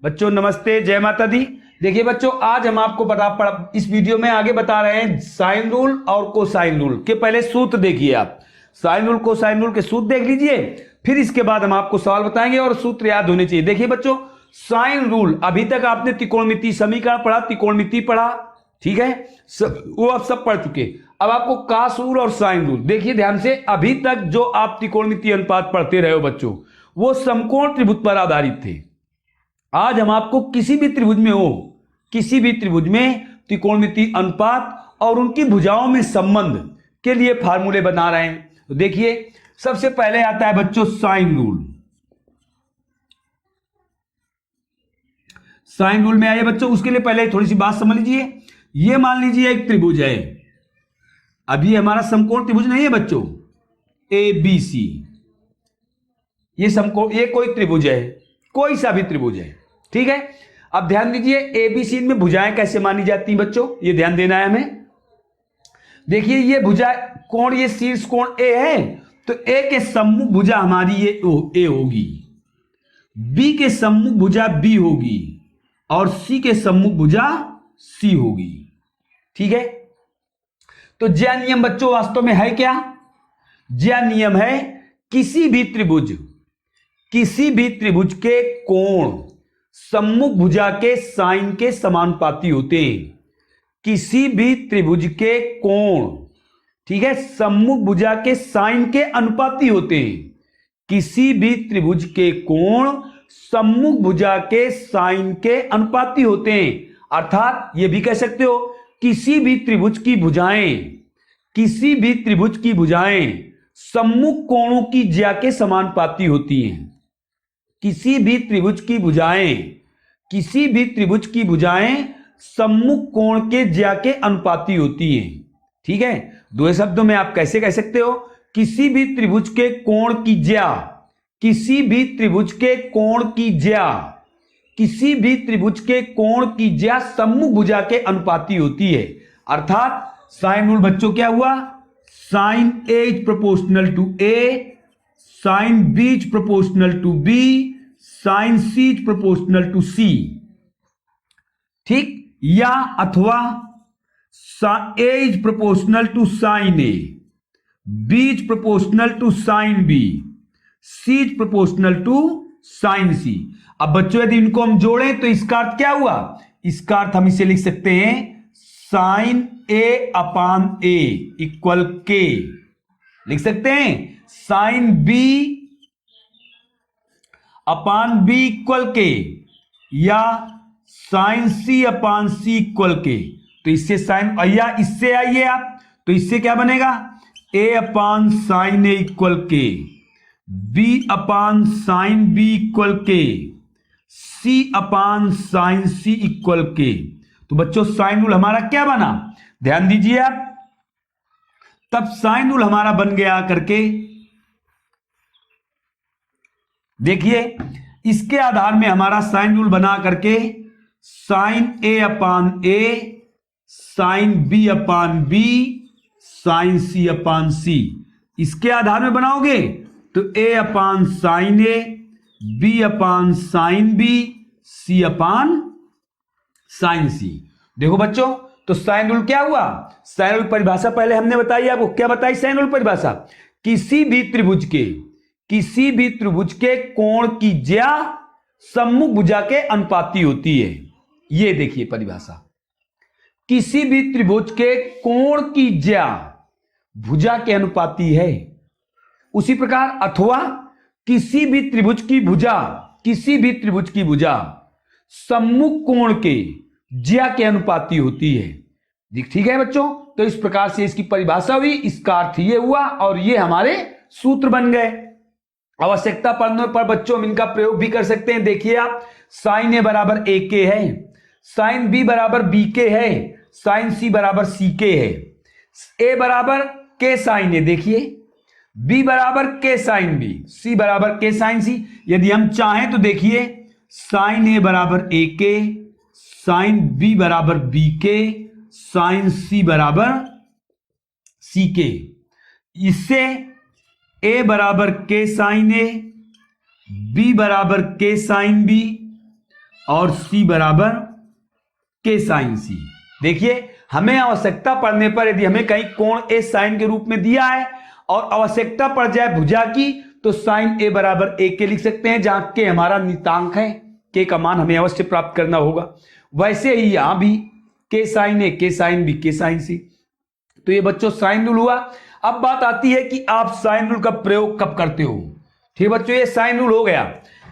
बच्चों नमस्ते, जय माता दी। देखिए बच्चों, आज हम आपको इस वीडियो में आगे बता रहे हैं साइन रूल और कोसाइन रूल के पहले सूत्र देखिए। आप साइन रूल कोसाइन रूल के सूत्र देख लीजिए, फिर इसके बाद हम आपको सवाल बताएंगे और सूत्र याद होने चाहिए। देखिए बच्चों, साइन रूल, अभी तक आपने त्रिकोणमितीय समीकरण पढ़ा, त्रिकोणमिति पढ़ा, ठीक है, वो आप सब पढ़ चुके। अब आपको कास रूल और साइन रूल देखिए ध्यान से। अभी तक जो आप त्रिकोणमितीय अनुपात पढ़ते रहे हो बच्चों, वो समकोण त्रिभुज पर आधारित थे। आज हम आपको किसी भी त्रिभुज में त्रिकोणमितीय अनुपात और उनकी भुजाओं में संबंध के लिए फार्मूले बना रहे हैं। तो देखिए, सबसे पहले आता है बच्चों साइन रूल। साइन रूल में आइए बच्चों, उसके लिए पहले थोड़ी सी बात समझ लीजिए। ये मान लीजिए एक त्रिभुज है, अभी हमारा समकोण त्रिभुज नहीं है बच्चों, ए बी सी, ये समकोण, ये कोई त्रिभुज है, कोई सा भी त्रिभुज है, ठीक है। अब ध्यान दीजिए, एबीसी में भुजाएं कैसे मानी जाती हैं बच्चों, ये ध्यान देना है हमें। देखिए ये भुजा कोण, ये शीर्ष कोण ए है, तो ए के सम्मुख भुजा हमारी ये ए होगी, बी के सम्मुख भुजा बी होगी और सी के सम्मुख भुजा सी होगी, ठीक है। तो ज्या नियम बच्चों वास्तव में है क्या? ज्या नियम है किसी भी त्रिभुज के कोण सम्मुख भुजा के साइन के समानुपाती होते हैं। किसी भी त्रिभुज के कोण, ठीक है, सम्मुख भुजा के साइन के अनुपाती होते हैं। किसी भी त्रिभुज के कोण सम्मुख भुजा के साइन के अनुपाती होते हैं। अर्थात यह भी कह सकते हो, किसी भी त्रिभुज की भुजाएं सम्मुख कोणों की ज्या के समानुपाती होती हैं। किसी भी त्रिभुज की भुजाएं सम्मुख कोण के ज्या के अनुपाती होती हैं, ठीक है। दो शब्दों में आप कैसे कह सकते हो, किसी भी त्रिभुज के कोण की ज्या सम्मुख भुजा के अनुपाती होती है। अर्थात साइन रूल बच्चों क्या हुआ, sine A is proportional to A, sine B is proportional to B, sine C is proportional to C, ठीक। या अथवा A is proportional to sine A, B is proportional to sine B, C is proportional to sine C. अब बच्चों यदि इनको हम जोड़ें तो इसका अर्थ क्या हुआ? इसका अर्थ हम इसे लिख सकते हैं साइन ए अपान ए इक्वल के, लिख सकते हैं साइन बी अपान बी इक्वल के, या साइन सी अपान सी इक्वल के। तो इससे साइन, या इससे आइए आप, तो इससे क्या बनेगा, A upon sign A equal K, B upon sign B equal K, C upon sign C equal के। तो बच्चों साइन रूल हमारा क्या बना, ध्यान दीजिए आप। तब साइन रूल हमारा बन गया करके, देखिए इसके आधार में हमारा साइन रूल बना करके साइन ए अपान ए, साइन बी अपान बी, साइन सी अपान सी, इसके आधार में बनाओगे तो ए upon sign A, B upon sign B, C upon sign सी। देखो बच्चों, तो साइन रूल क्या हुआ, साइन रूल परिभाषा पहले हमने बताई, आपको क्या बताई साइन रूल परिभाषा, किसी भी त्रिभुज के कोण की ज्या सम्मुख भुजा के अनुपाती होती है। ये देखिए परिभाषा, किसी भी त्रिभुज के कोण की ज्या भुजा के अनुपाती है। उसी प्रकार अथवा किसी भी त्रिभुज की भुजा सम्मुख कोण के ज्या के अनुपाती होती है, ठीक है बच्चों। तो इस प्रकार से इसकी परिभाषा हुई, इसका अर्थ ये हुआ और ये हमारे सूत्र बन गए। आवश्यकता पड़ने पर बच्चों हम इनका प्रयोग भी कर सकते हैं। देखिए आप, साइन ए बराबर ए के है, साइन बी बराबर बी के है, साइन सी बराबर सी के है, ए बराबर के साइन ए, देखिए बी बराबर के साइन बी, सी बराबर के साइन सी। यदि हम चाहें तो देखिए साइन ए बराबर ए के, साइन बी बराबर बी के, साइन सी बराबर सी के। इससे ए बराबर के साइन ए, बी बराबर के साइन बी और सी बराबर के साइन सी। देखिए हमें आवश्यकता पड़ने पर यदि हमें कहीं कोण ए साइन के रूप में दिया है और आवश्यकता पड़ जाए भुजा की तो साइन ए बराबर ए के लिख सकते हैं, जहां के हमारा नियतांक है, के का मान हमें अवश्य प्राप्त करना होगा। वैसे ही यहां भी के साइन ए के साइन बी के साइन सी। तो ये बच्चों साइन रूल हुआ। अब बात आती है कि आप साइन रूल का प्रयोग कब करते हो। ठीक है बच्चों, ये साइन रूल हो गया।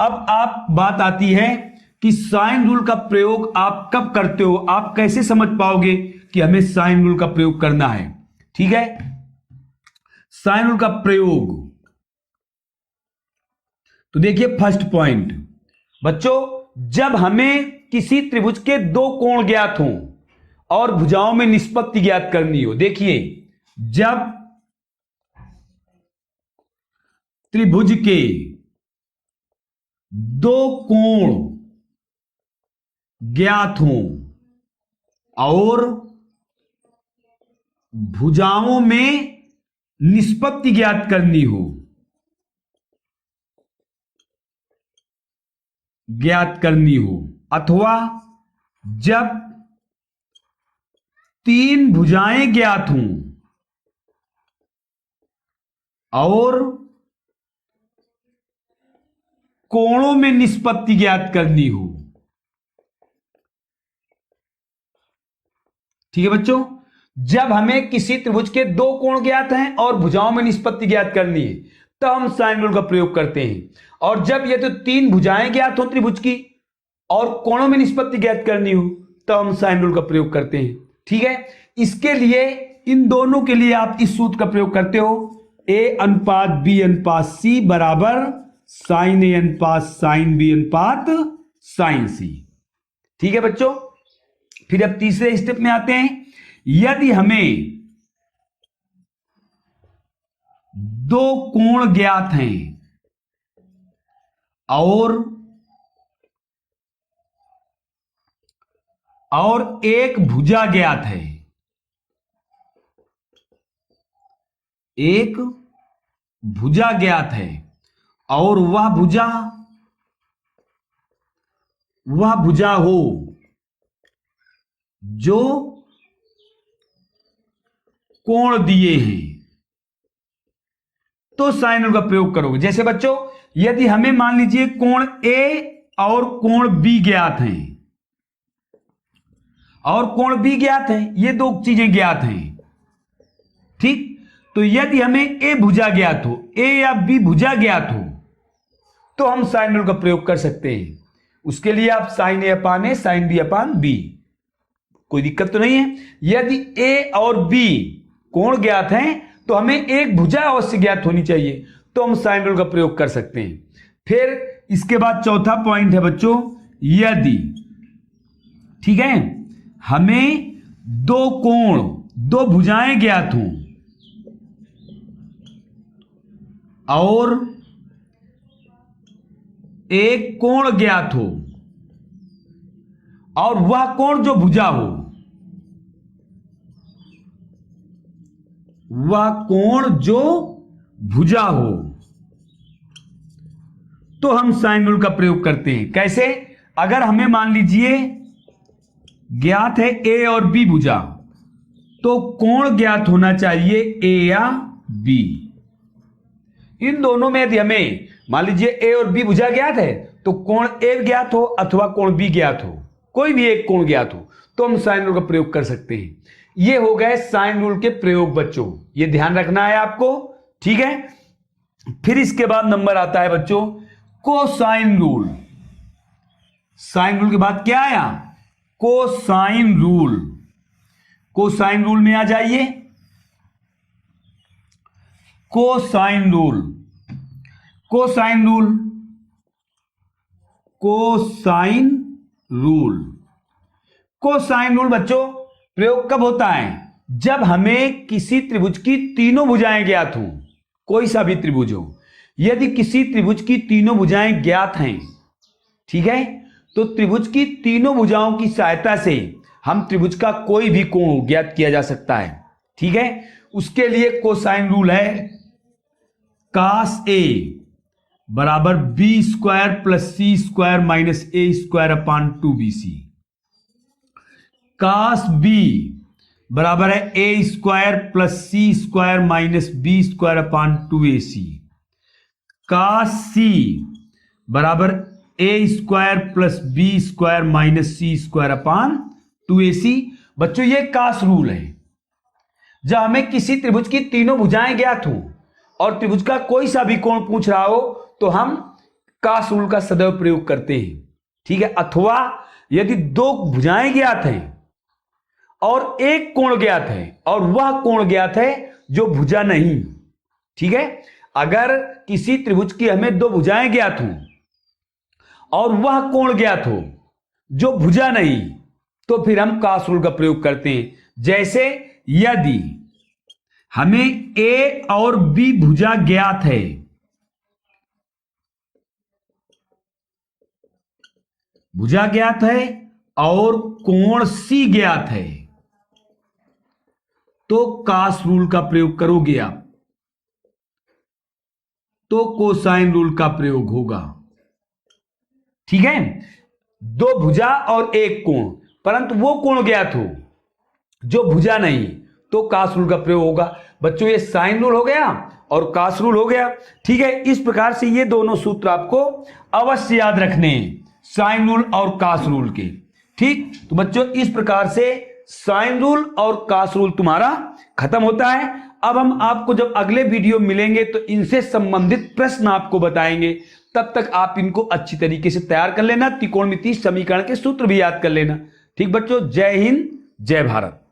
अब आप बात आती है कि साइन रूल का प्रयोग आप कब करते हो, आप कैसे समझ पाओगे कि हमें साइन रूल का प्रयोग करना है। ठीक है, साइन रूल का प्रयोग, तो देखिए फर्स्ट पॉइंट बच्चों, जब हमें किसी त्रिभुज के दो कोण ज्ञात हों और भुजाओं में निष्पत्ति ज्ञात करनी हो। देखिए जब त्रिभुज के दो कोण ज्ञात हों और भुजाओं में निष्पत्ति ज्ञात करनी हो, अथवा जब तीन भुजाएं ज्ञात हों और कोणों में निष्पत्ति ज्ञात करनी हो। ठीक है बच्चों, जब हमें किसी त्रिभुज के दो कोण ज्ञात हैं और भुजाओं में निष्पत्ति ज्ञात करनी है तो हम साइन रूल का प्रयोग करते हैं। और जब ये तो तीन भुजाएं ज्ञात हो त्रिभुज की और कोणों में निष्पत्ति ज्ञात करनी हो तो हम साइन रूल का प्रयोग करते हैं। ठीक है, इसके लिए इन दोनों के लिए आप इस सूत्र का प्रयोग करते हो, ए अनुपात बी अनुपात सी बराबर साइन ए अनुपात साइन बी अनुपात साइन सी। ठीक है बच्चों, फिर अब तीसरे स्टेप में आते हैं। यदि हमें दो कोण ज्ञात हैं और एक भुजा ज्ञात है, एक भुजा ज्ञात है और वह भुजा हो जो कोण दिए हैं, तो साइन रूल का प्रयोग करोगे। जैसे बच्चों, यदि हमें मान लीजिए कोण ए और कोण बी ज्ञात हैं और कोण बी ज्ञात है, ये दो चीजें ज्ञात हैं। ठीक, तो यदि हमें ए भुजा ज्ञात हो, ए या बी भुजा ज्ञात हो, तो हम साइन रूल का प्रयोग कर सकते हैं। उसके लिए आप साइन ए अपान ए साइन बी अपान बी, कोई दिक्कत तो नहीं है। यदि ए और बी कोण ज्ञात हैं तो हमें एक भुजा अवश्य ज्ञात होनी चाहिए, तो हम साइन रूल का प्रयोग कर सकते हैं। फिर इसके बाद चौथा पॉइंट है बच्चों, यदि ठीक है हमें दो कोण दो भुजाएं ज्ञात हों और एक कोण ज्ञात हो और वह कोण जो भुजा हो, वह कोण जो भुजा हो, तो हम साइन रूल का प्रयोग करते हैं। कैसे? अगर हमें मान लीजिए ज्ञात है ए और बी भुजा, तो कोण ज्ञात होना चाहिए ए या बी। इन दोनों में यदि हमें मान लीजिए ए और बी भुजा ज्ञात है तो कोण ए ज्ञात हो अथवा कोण बी ज्ञात हो, कोई भी एक कोण ज्ञात हो, तो हम साइन रूल का प्रयोग कर सकते हैं। ये हो गए साइन रूल के प्रयोग बच्चों, ये ध्यान रखना है आपको। ठीक है, फिर इसके बाद नंबर आता है बच्चों कोसाइन रूल। साइन रूल के बाद क्या आया? Cosine rule. कोसाइन रूल में आ जाइए। Cosine rule, cosine rule, cosine rule. Cosine rule बच्चों प्रयोग कब होता है? जब हमें किसी त्रिभुज की तीनों भुजाएं ज्ञात हों, कोई सा भी त्रिभुज हो। यदि किसी त्रिभुज की तीनों भुजाएं ज्ञात हैं, ठीक है, तो त्रिभुज की तीनों भुजाओं की सहायता से हम त्रिभुज का कोई भी कोण ज्ञात किया जा सकता है। ठीक है, उसके लिए कोसाइन रूल है कास ए बराबर B square plus C square minus A square upon 2bc। Cos B बराबर है A square plus C square minus B square upon 2ac। Cos C बराबर A square plus B square minus C square upon 2ac। बच्चों ये कास rule है। जब हमें किसी त्रिभुज की तीनों भुजाएं ज्ञात हो और त्रिभुज का कोई सा भी कोण पूछ रहा हो तो हम कास रूल का सदैव प्रयोग करते हैं, ठीक है। अथवा यदि दो भुजाएं ज्ञात हैं और एक कोण ज्ञात है और वह कोण ज्ञात है जो भुजा नहीं, ठीक है। अगर किसी त्रिभुज की हमें दो भुजाएं ज्ञात हो और वह कोण ज्ञात हो जो भुजा नहीं, तो फिर हम कास रूल का प्रयोग करते हैं। जैसे यदि हमें ए और बी भुजा ज्ञात है, भुजा ज्ञात है और कोण सी ज्ञात है, तो कास रूल का प्रयोग करोगे आप, तो कोसाइन रूल का प्रयोग होगा, ठीक है। दो भुजा और एक कोण, परंतु वो कोण ज्ञात हो जो भुजा नहीं, तो कास रूल का प्रयोग होगा। बच्चों ये साइन रूल हो गया और कास रूल हो गया, ठीक है। इस प्रकार से ये दोनों सूत्र आपको अवश्य याद रखने हैं, साइन रूल और कास रूल के, ठीक। तो बच्चों इस प्रकार से साइन रूल और कास रूल तुम्हारा खत्म होता है। अब हम आपको जब अगले वीडियो मिलेंगे तो इनसे संबंधित प्रश्न आपको बताएंगे। तब तक आप इनको अच्छी तरीके से तैयार कर लेना, त्रिकोणमितीय समीकरण के सूत्र भी याद कर लेना, ठीक बच्चों। जय हिंद, जय भारत।